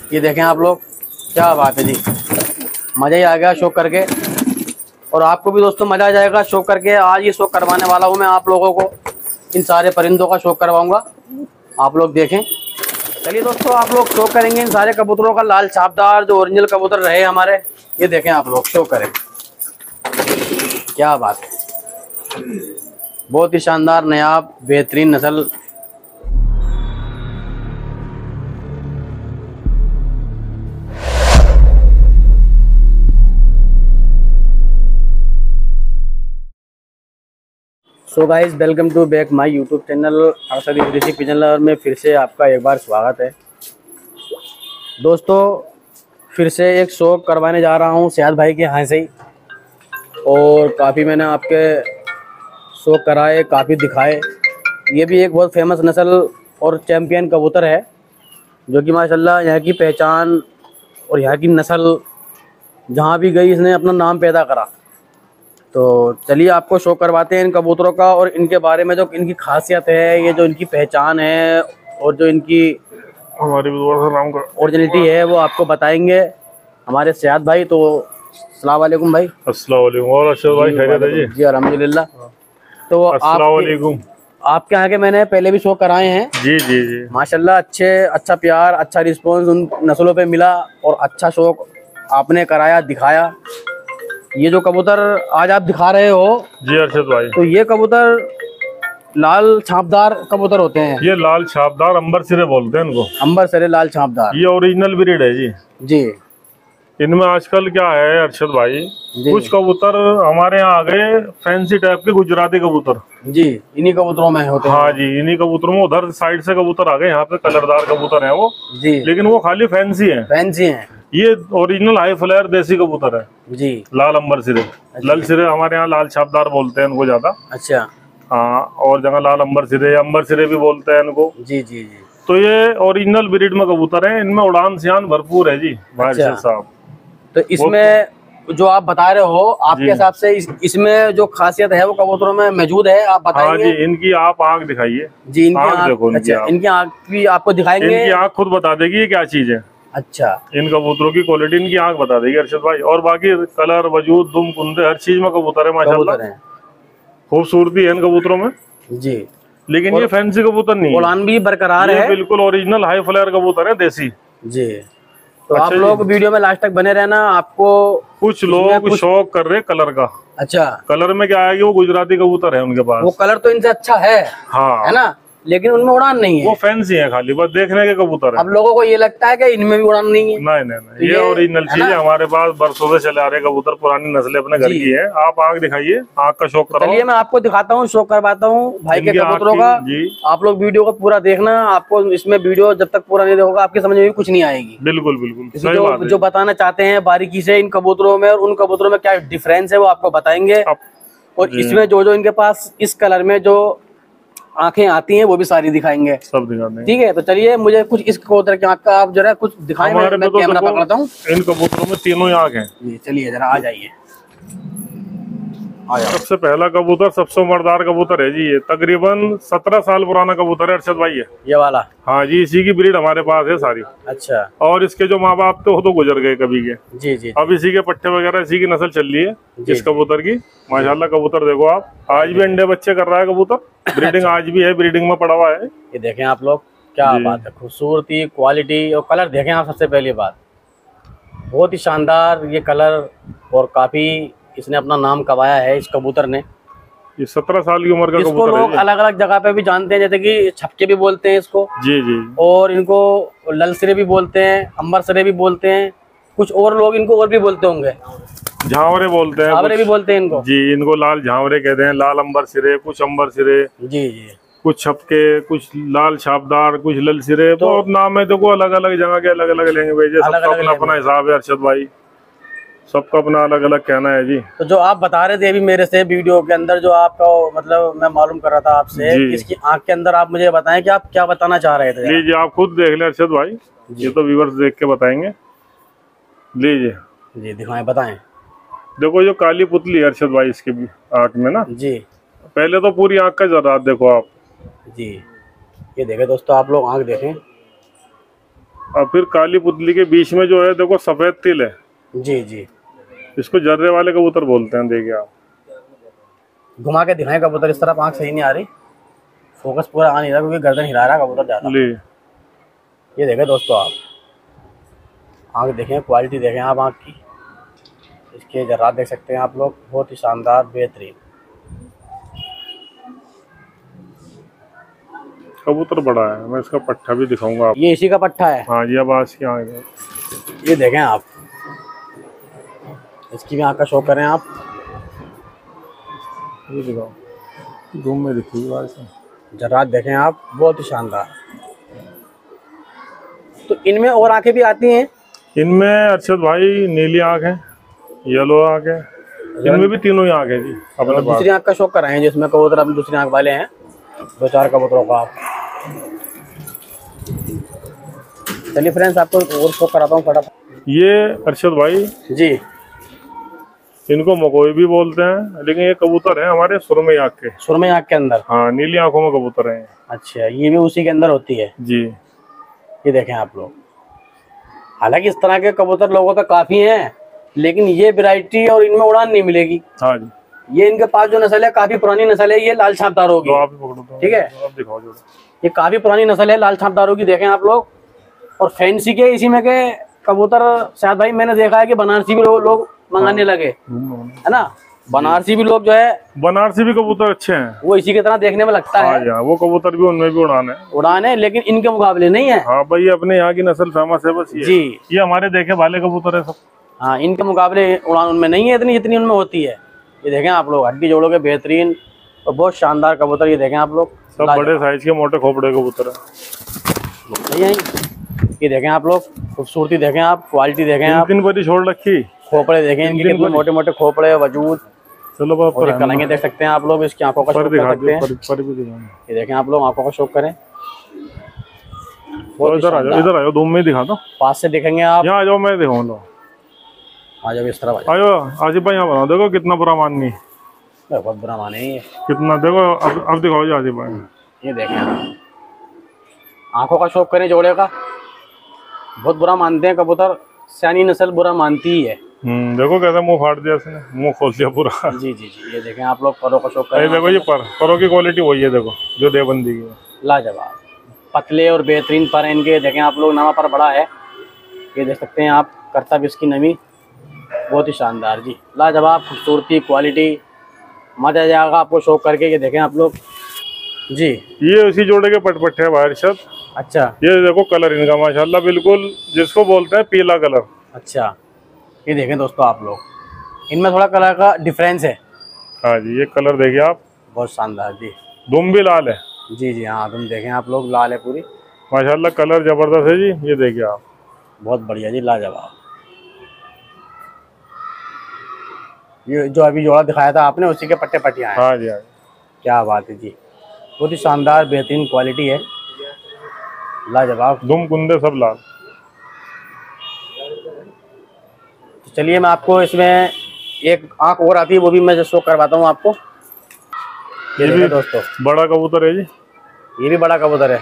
ये देखें आप लोग, क्या बात है जी, मज़ा ही आ गया शौक करके। और आपको भी दोस्तों मज़ा आ जाएगा शौक करके। आज ये शौक करवाने वाला हूँ मैं आप लोगों को, इन सारे परिंदों का शौक करवाऊंगा। आप लोग देखें। चलिए दोस्तों, आप लोग शौक करेंगे इन सारे कबूतरों का, लाल छापदार जो ओरिजिनल कबूतर रहे हमारे। ये देखें आप लोग, शौक करें, क्या बात है, बहुत ही शानदार नायाब बेहतरीन नस्ल। So guys, welcome to back my YouTube channel Arshad विदेशी पिजन में फिर से आपका एक बार स्वागत है। दोस्तों, फिर से एक शौक करवाने जा रहा हूँ सियाद भाई के यहाँ से ही। और काफ़ी मैंने आपके शौक कराए, काफ़ी दिखाए। ये भी एक बहुत फेमस नस्ल और चैम्पियन कबूतर है, जो कि माशाल्लाह यहाँ की पहचान और यहाँ की नस्ल जहाँ भी गई इसने अपना नाम पैदा करा। तो चलिए आपको शो करवाते हैं इन कबूतरों का और इनके बारे में, जो इनकी खासियत है, ये जो इनकी पहचान है और जो इनकी हमारी ओरिजिनलिटी है वो आपको बताएंगे हमारे सियाद भाई। तो अस्सलाम वालेकुम भाई। अस्सलाम वालेकुम। और अरशद भाई खैरियत है जी? जी अल्हम्दुलिल्लाह। तो अस्सलाम वालेकुम। आपके यहाँ के मैंने पहले भी शो कराए हैं जी जी जी, माशाल्लाह। अच्छा प्यार, अच्छा रिस्पॉन्स उन नस्लों पे मिला और अच्छा शौक आपने कराया, दिखाया। ये जो कबूतर आज आप दिखा रहे हो जी अरशद भाई, तो ये कबूतर लाल छापदार कबूतर होते हैं। ये लाल छापदार अंबर सिरे बोलते हैं इनको, अंबर सिरे लाल छापदार। ये ओरिजिनल ब्रीड है जी। जी, इनमें आजकल क्या है अरशद भाई, कुछ कबूतर हमारे यहाँ आ गए फैंसी टाइप के गुजराती कबूतर। जी, इन्हीं कबूतरों में होते हैं। हाँ जी, इन्हीं कबूतरों में उधर साइड से कबूतर आ गए, यहाँ पे कलरदार कबूतर हैं वो जी, लेकिन वो खाली फैंसी है। फैंसी हैं। ये ओरिजिनल हाई फ्लायर देसी कबूतर है जी, लाल अंबर सिरे। लाल सिरे हमारे यहाँ लाल छापदार बोलते हैं इनको ज्यादा। अच्छा, हाँ, और जगह लाल अंबर सिरे भी बोलते हैं इनको। जी जी जी। तो ये ओरिजिनल ब्रीड में कबूतर हैं, इनमें उड़ान सियान भरपूर है जी भाई साहब। तो इसमें जो आप बता रहे हो, आपके हिसाब से इसमें जो खासियत है वो कबूतरों में मौजूद है, आप बताएंगे? हाँ जी, इनकी आप आँख दिखाइए जी। इनकी आँख देखो, इनकी आँख भी आपको दिखाएंगे। इनकी आँख खुद बता देगी ये क्या चीज है। अच्छा, इन कबूतरों की क्वालिटी इनकी आँख बता देगी अरशद भाई। और बाकी कलर, वजूद, दुम, कुंदे, हर चीज में कबूतर है माशाल्लाह। खूबसूरती है इन कबूतरों में जी। लेकिन ये फैंसी कबूतर नहीं है, उड़ान भी बरकरार है, बिल्कुल ओरिजिनल हाई फ्लायर कबूतर है देसी जी। तो आप लोग वीडियो में लास्ट तक बने रहना। आपको कुछ लोग शौक कर रहे कलर का। अच्छा, कलर में क्या है कि वो गुजराती कबूतर है उनके पास, वो कलर तो इनसे अच्छा है, हाँ, है ना, लेकिन उनमें उड़ान नहीं है। वो फैंसी है, खाली बस देखने के कबूतर है। अब लोगों को ये लगता है कि इनमें भी उड़ान नहीं है। नहीं, ये ओरिजिनल चीज है हमारे पास, बरसों से चले आ रहे कबूतर, पुरानी नस्लें अपने घर की है। आप आँख दिखाइए, आँख का शौक करो। चलिए मैं आपको दिखाता हूँ, शौक करवाता हूँ भाई के कबूतरों का। आप लोग वीडियो को पूरा देखना। आपको इसमें वीडियो जब तक पूरा नहीं देखोगे आपकी समझ में भी कुछ नहीं आएगी। बिल्कुल बिल्कुल, जो बताना चाहते हैं बारीकी से इन कबूतरों में और उन कबूतरों में क्या डिफरेंस है वो आपको बताएंगे। और इसमें जो इनके पास इस कलर में जो आंखें आती हैं वो भी सारी दिखाएंगे, सब दिखाते हैं। ठीक है, तो चलिए मुझे कुछ इस कबूतर की आंख का आप जरा कुछ दिखाएं। मैं कैमरा पकड़ता हूँ। इन कबूतरों में तीनों आंख हैं। चलिए जरा आ जाइए। सबसे पहला कबूतर सबसे मर्दार कबूतर है जी। ये तकरीबन 17 साल पुराना कबूतर है अरशद भाई, ये वाला। हाँ जी, इसी की ब्रीड हमारे पास है सारी। अच्छा। और इसके जो माँ बाप थे वो तो गुजर गए कभी के। जी जी। अब इसी के पट्टे वगैरह इसी की नस्ल चल रही है इस कबूतर की। माशाल्लाह कबूतर देखो आप, आज भी अंडे बच्चे कर रहा है कबूतर। ब्रीडिंग आज भी है, ब्रीडिंग में पड़ा हुआ है। ये देखें आप लोग, क्या बात है, खूबसूरती, क्वालिटी और कलर देखें आप। सबसे पहली बात, बहुत ही शानदार ये कलर, और काफी इसने अपना नाम कमाया है इस कबूतर ने। ये 17 साल की उम्र का कबूतर है। इसको लोग अलग अलग जगह पे भी जानते हैं, जैसे कि छपके भी बोलते हैं इसको। जी जी। और इनको ललसिरे भी बोलते हैं, अंबर सिरे भी बोलते हैं, कुछ और लोग इनको और भी बोलते होंगे, झांवरे बोलते हैं, झांवरे भी बोलते हैं इनको। जी, इनको लाल झांवरे कहते हैं, लाल अंबर सिरे, कुछ अंबर सिरे। जी जी। कुछ छपके, कुछ लाल छापदार, कुछ ललसिरे। तो बहुत नाम है, देखो अलग अलग जगह के अलग अलग लैंग्वेज है, सबका अपना अपना हिसाब है अरशद भाई, सबका अपना अलग अलग कहना है जी। तो जो आप बता रहे थे अभी मेरे से वीडियो के अंदर, जो आपका मतलब मैं मालूम कर रहा था आपसे, इसकी आंख के अंदर आप मुझे बताएं कि आप क्या बताना चाह रहे थे। जी, आप खुद देख लें अरशद भाई, ये तो व्यूअर्स देख के बताएंगे। लीजिए जी, दिखाएं, बताएं। देखो जो काली पुतली है अरशद भाई इसके भी आंख में ना जी, पहले तो पूरी आंख का जरा देखो आप जी। ये देखें दोस्तों, आप लोग आंख देखें, और फिर काली पुतली के बीच में जो है देखो सफेद तिल है। जी जी, इसको जर्रे वाले कबूतर बोलते हैं। देखिए आप, घुमा के दिखाएं कबूतर इस तरफ, आंख सही नहीं आ रही, फोकस पूरा आ नहीं रहा क्योंकि गर्दन हिला रहा कबूतर ज्यादा। ये देखें दोस्तों आप, आंख देखें, क्वालिटी देखें आप आंख की, इसके जर्रात देख सकते हैं आप लोग, बहुत ही शानदार बेहतरीन कबूतर बड़ा है। मैं इसका पट्ठा भी दिखाऊंगा आप। ये इसी का पट्ठा है। हाँ जी, अब आज की आँख है। ये देखें आप, इसकी भी आंख का शो करें आप, ये दिखाओ, घूम में दिखी जर्रात देखें आप, बहुत ही शानदार। तो इनमें और आंखें भी आती हैं? इनमें अरशद भाई नीली आंख है, येलो आंख है, इनमें भी तीनों ही आंख है जी। अपने दूसरी आंख का शौक कराएं जिसमें कबूतर अपनी दूसरी आंख वाले हैं, 2-4 कबूतरों का आप। चलिए फ्रेंड्स, आपको और शौक कराता हूँ फटाफट। ये अरशद भाई जी, इनको मकोई भी बोलते हैं, लेकिन ये कबूतर है हमारे सुरमई आंख के। सुरमई आंख के अंदर? हाँ, नीली आंखों में कबूतर है। अच्छा, ये भी उसी के अंदर होती है जी। ये देखें आप लोग, हालांकि इस तरह के कबूतर लोगों पे काफी हैं, लेकिन ये वैरायटी और इनमें उड़ान नहीं मिलेगी। हाँ जी। ये इनके पास जो नस्ल है काफी पुरानी नस्ल है, ये लाल छापदारों की। ठीक है, ये काफी पुरानी नस्ल है लाल छापदारों की। देखें आप लोग, और फैंसी के इसी में के कबूतर शायद भाई मैंने देखा है कि बनारसी भी लोग मंगाने लगे, है ना। बनारसी भी लोग जो है, बनारसी भी कबूतर अच्छे हैं, वो इसी की तरह देखने में लगता है। वो कबूतर भी, उनमें भी उड़ान है, लेकिन इनके मुकाबले नहीं है। हाँ भाई, अपने यहाँ की नस्ल फेमस है बस। जी, ये हमारे देखे वाले कबूतर है सब। हाँ, इनके मुकाबले उड़ान उनमें नहीं है इतनी जितनी उनमें होती है। ये देखें आप लोग, हड्डी जोड़ों के बेहतरीन और बहुत शानदार कबूतर। ये देखें आप लोग, सब बड़े साइज के मोटे खोपड़े कबूतर है। ये देखें आप लोग, खूबसूरती देखें आप, क्वालिटी देखें आप। 3 बड़ी छोड़ रखी, खोपड़े देखें इनके कितने मोटे मोटे खोपड़े वजूद। चलो कलंगे देख सकते हैं आप लोग, इसकी आंखों का शौक कर सकते हैं। ये देखें आप लोग, आंखों का शौक करें। इधर आओ, धूम में दिखा दो, पास से दिखेंगे आप। यहाँ आ जाओ, मैं दिखाऊंगा। आ जाओ इस तरफ, आयो आसिफ भाई, यहाँ बनाओ, देखो कितना बुरा माननी, बहुत बुरा माने ये कितना। देखो अब दिखाओ जी आसिफ भाई। ये देखें आप, आंखों का शौक करें जोड़े का, बहुत बुरा मानते हैं कबूतर, सयानी नस्ल बुरा मानती ही है। देखो कैसे मुंह फाड़ दिया उसने, मुंह खोल दिया पूरा। जी जी जी, ये देखें आप लोग, परों का शौक करें। देखो ये परों की क्वालिटी वही है, देखो जो देवबंदी की है। लाजवाब, पतले और बेहतरीन पर इनके। देखें आप लोग, नामा पर बड़ा है, ये देख सकते हैं आप, करता भी इसकी नमी, बहुत ही शानदार जी, लाजवाब, खूबसूरती, क्वालिटी, मजा आ जाएगा आपको शौक करके। ये देखें आप लोग जी, ये उसी जोड़े के पटपट है बाहर शब्द। अच्छा, ये देखो कलर इनका माशाल्लाह बिल्कुल जिसको बोलते हैं पीला कलर। अच्छा, ये देखें दोस्तों आप लोग, इनमें थोड़ा कलर का डिफरेंस है। हाँ जी, ये कलर देखिए आप, बहुत शानदार जी। दुम भी लाल है। जी जी हाँ, तुम देखें आप लोग, लाल है पूरी, माशाल्लाह, कलर जबरदस्त है जी। ये देखिए आप, बहुत बढ़िया जी, लाजवाब। ये जो अभी जोड़ा दिखाया था आपने, उसी के पट्टे पट्टियाँ हैं। हाँ जी, हाँ जी, क्या बात है जी, बहुत ही शानदार बेहतरीन क्वालिटी है, लाजवाब। दुम कुंदे सब लाल। तो चलिए, मैं आपको इसमें एक आंख और आती है, वो भी मैं शो करवाता हूँ आपको। ये भी दोस्तों बड़ा कबूतर है जी, ये भी बड़ा कबूतर है।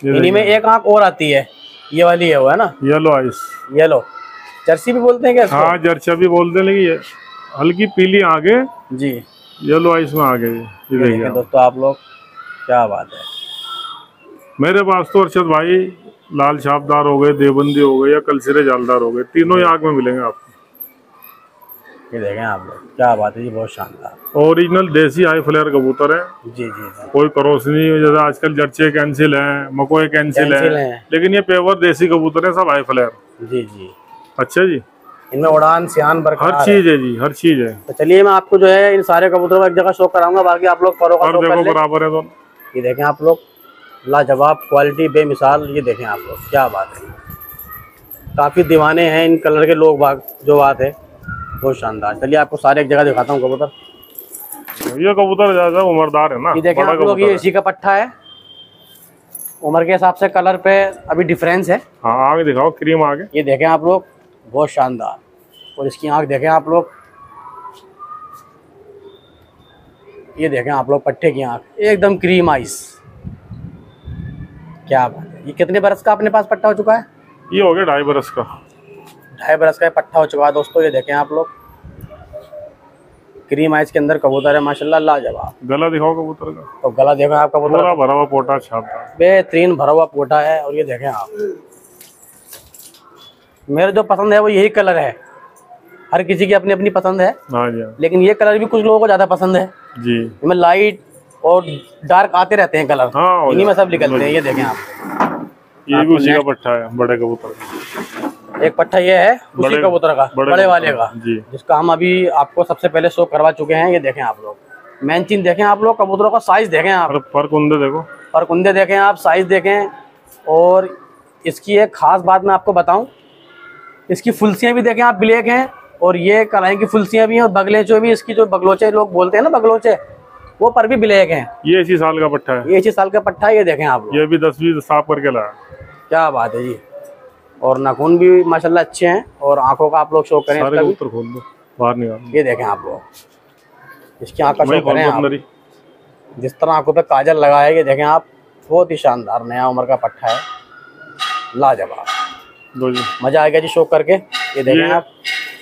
इन्हीं में एक आंख और आती है, ये वाली है, वो है ना, येलो आइस, येलो जर्सी भी बोलते हैं क्या इसको? हाँ, जर्सी भी बोलते हैं, लेकिन ये हल्की पीली आगे जी, येलो आइस में आ गई। ये देखिए दोस्तों आप लोग, क्या बात है। मेरे पास तो अरशद भाई लाल छापदार हो गए, देवबंदी हो गए या कलसिरे जालदार हो गए, तीनों ही आग में मिलेंगे आपको। ये देखें आप लोग, क्या बात है जी, बहुत शानदार ओरिजिनल देसी हाई फ्लेयर कबूतर है। जी जी जी, कोई क्रॉस नहीं, जैसे आजकल जर्चे कैंसिल है, मकोई कैंसिल है, लेकिन ये पेवर देसी कबूतर है, सब हाई फ्लेयर। जी जी, अच्छा जी, इनमें उड़ान सियान बरकरार हर चीज है जी, हर चीज है। तो चलिए, मैं आपको जो है इन सारे कबूतरों को एक जगह शो कराऊंगा, बाकी आप लोग परों का शो कर लें। बराबर है दोनों। ये देखें आप लोग, लाजवाब क्वालिटी, बेमिसाल। ये देखें आप लोग, क्या बात है, काफी दीवाने हैं इन कलर के लोग बाग, जो बात है, बहुत शानदार। चलिए आपको सारे एक जगह दिखाता हूँ कबूतर। ये कबूतर ज्यादा उम्रदार है ना। ये देखें आप लोग, ये इसी का पट्टा है, उम्र के हिसाब से कलर पे अभी डिफरेंस है। हाँ, आगे दिखाओ, क्रीम आगे। ये देखें आप लोग, बहुत शानदार। और इसकी आंख देखें आप लोग, ये देखें आप लोग, पट्टे की आंख एकदम क्रीम आइस, क्या बात है। ये कितने बरस का अपने पास पट्टा हो चुका है? ये हो गया 2.5 बरस का। 2.5 बरस का पट्ठा हो चुका है दोस्तों। ये देखें आप लोग, क्रीम आइज के अंदर कबूतर है माशाल्लाह, लाजवाब। गला दिखाओ कबूतर का। तो गला देखो आप कबूतर, पूरा भरा हुआ पोटा छापा, बेहतरीन भरा हुआ पोटा है। और ये देखें आप, मेरे जो पसंद है वो यही कलर है। हर किसी की अपनी अपनी पसंद है। हाँ जी, लेकिन ये कलर भी कुछ लोगों को ज्यादा पसंद है जी। इनमें लाइट और डार्क आते रहते हैं कलर। हाँ, इन्हीं में सब निकलते हैं। ये देखें आप, ये भी उसी का पट्ठा है, बड़े कबूतर का। एक पट्ठा ये है उसी कबूतर का, बड़े वाले का जी, जिसका हम अभी आपको सबसे पहले शो करवा चुके हैं। ये देखें आप लोग, मेन चीज देखें आप लोग, कबूतरों का साइज देखें आप, पर कुंदे देखो, पर कुंदे देखें आप, साइज देखें। और इसकी एक खास बात मैं आपको बताऊं, इसकी फुलसियाँ भी देखें आप, ब्लैक हैं। और ये कलाई की फुलसियाँ भी हैं, और बगलेचो भी, इसकी जो बगलोचे लोग बोलते हैं ना, बगलोचे, वो पर भी ब्लैक हैं। ये इसी साल का पट्ठा है, ये इसी साल का पट्ठा है। ये देखें आप लोग, ये भी 10-20 साफ करके लाया। क्या बात है जी। और नाखून भी माशाल्लाह अच्छे हैं। और आंखों का आप लोग शो करें, सारे कबूतर खोल दो, बाहर निकाल। ये देखें आप लोग, इसकी आंख का शो करें आप, अंदर ही। जिस तरह आंखों पे काजल लगा है। ये देखें आप, बहुत ही शानदार नया उम्र का पट्ठा है, लाजवाब। दो जी, मजा आएगा जी शो करके। ये देखें आप,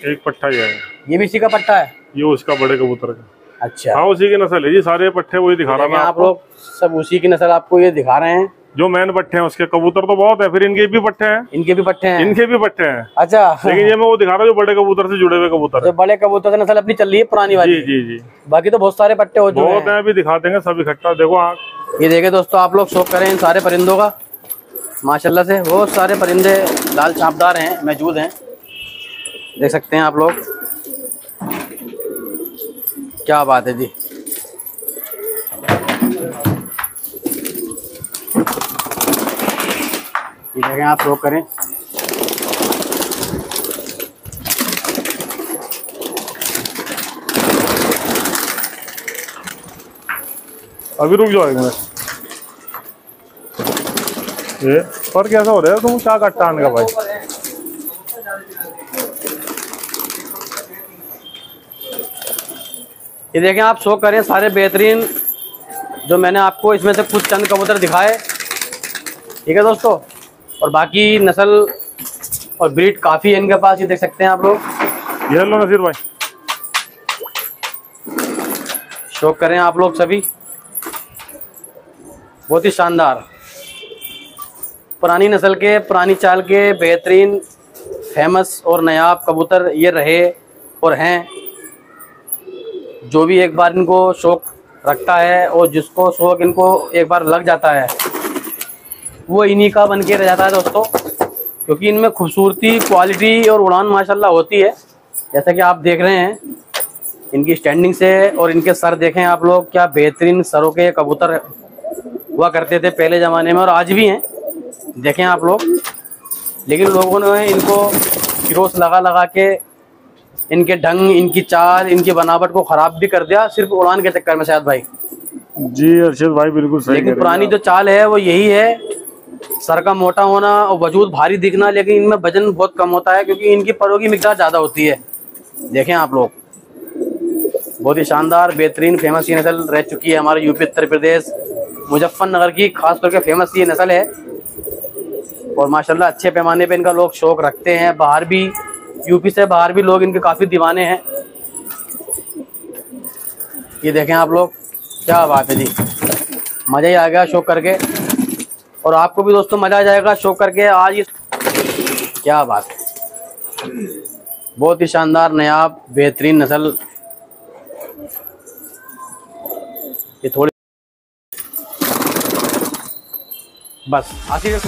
एक पट्ठा ये है, ये भी इसी का पट्टा है। ये उसका बड़े कबूतर का। अच्छा, हाँ, उसी की नस्ल है जी, सारे पट्टे वही दिखा रहा है आप लोग, सब उसी की नस्ल आपको ये दिखा रहे हैं। जो मैन पट्टे हैं उसके कबूतर तो बहुत है, फिर इनके भी पट्टे हैं, इनके भी पट्टे हैं, इनके भी पट्टे हैं। अच्छा, लेकिन ये मैं वो दिखा रहा हूँ जो बड़े कबूतर से जुड़े हुए कबूतर जो बड़े कबूतर से नस्ल अपनी चल रही है पुरानी वाली। जी जी। बाकी तो बहुत सारे पट्टे हो चुके हैं, अभी दिखा देंगे सब इकट्ठा। देखो आँख, ये देखे दोस्तों आप लोग, शो करें इन सारे परिंदों का माशाल्लाह से। बहुत सारे परिंदे लाल छापदार हैं, मौजूद हैं, देख सकते हैं आप लोग। क्या बात है जी। ये देखें आप शो करें, अभी रुक जाओ एक मिनट। ये पर कैसा हो रहा है, तुम क्या कट्टा आने का भाई? ये देखें आप शो करें सारे बेहतरीन, जो मैंने आपको इसमें से कुछ चंद कबूतर दिखाए, ठीक है दोस्तों। और बाकी नस्ल और ब्रीड काफ़ी है इनके पास, ये देख सकते हैं आप लोग। ये लो नसीर भाई, शो करें आप लोग सभी, बहुत ही शानदार पुरानी नस्ल के, पुरानी चाल के बेहतरीन फेमस और नायाब कबूतर ये रहे और हैं। जो भी एक बार इनको शौक रखता है और जिसको शौक इनको एक बार लग जाता है, वो इन्हीं का बन के रह जाता है दोस्तों। क्योंकि इनमें खूबसूरती, क्वालिटी और उड़ान माशाल्लाह होती है। जैसा कि आप देख रहे हैं इनकी स्टैंडिंग से, और इनके सर देखें आप लोग, क्या बेहतरीन सरों के कबूतर हुआ करते थे पहले ज़माने में, और आज भी हैं, देखें आप लोग। लेकिन लोगों ने इनको किरोस लगा लगा के इनके ढंग, इनकी चाल, इनकी बनावट को ख़राब भी कर दिया, सिर्फ उड़ान के चक्कर में शायद भाई। जी अर्शद भाई बिल्कुल सही। लेकिन पुरानी जो चाल है वो यही है, सर का मोटा होना और वजूद भारी दिखना, लेकिन इनमें वजन बहुत कम होता है क्योंकि इनकी परों की मिकदार ज़्यादा होती है। देखें आप लोग, बहुत ही शानदार बेहतरीन फेमस ये नस्ल रह चुकी है हमारे यूपी उत्तर प्रदेश मुजफ्फरनगर की, खास तौर पे फेमस ये नस्ल है। और माशाल्लाह अच्छे पैमाने पे इनका लोग शौक रखते हैं, बाहर भी, यूपी से बाहर भी लोग इनके काफ़ी दीवाने हैं। ये देखें आप लोग, क्या बात है जी, मज़ा ही आ गया शौक करके। और आपको भी दोस्तों मज़ा आ जाएगा शौक करके आज। क्या बात है, बहुत ही शानदार नायाब बेहतरीन नस्ल। ये थोड़ी बस आखिर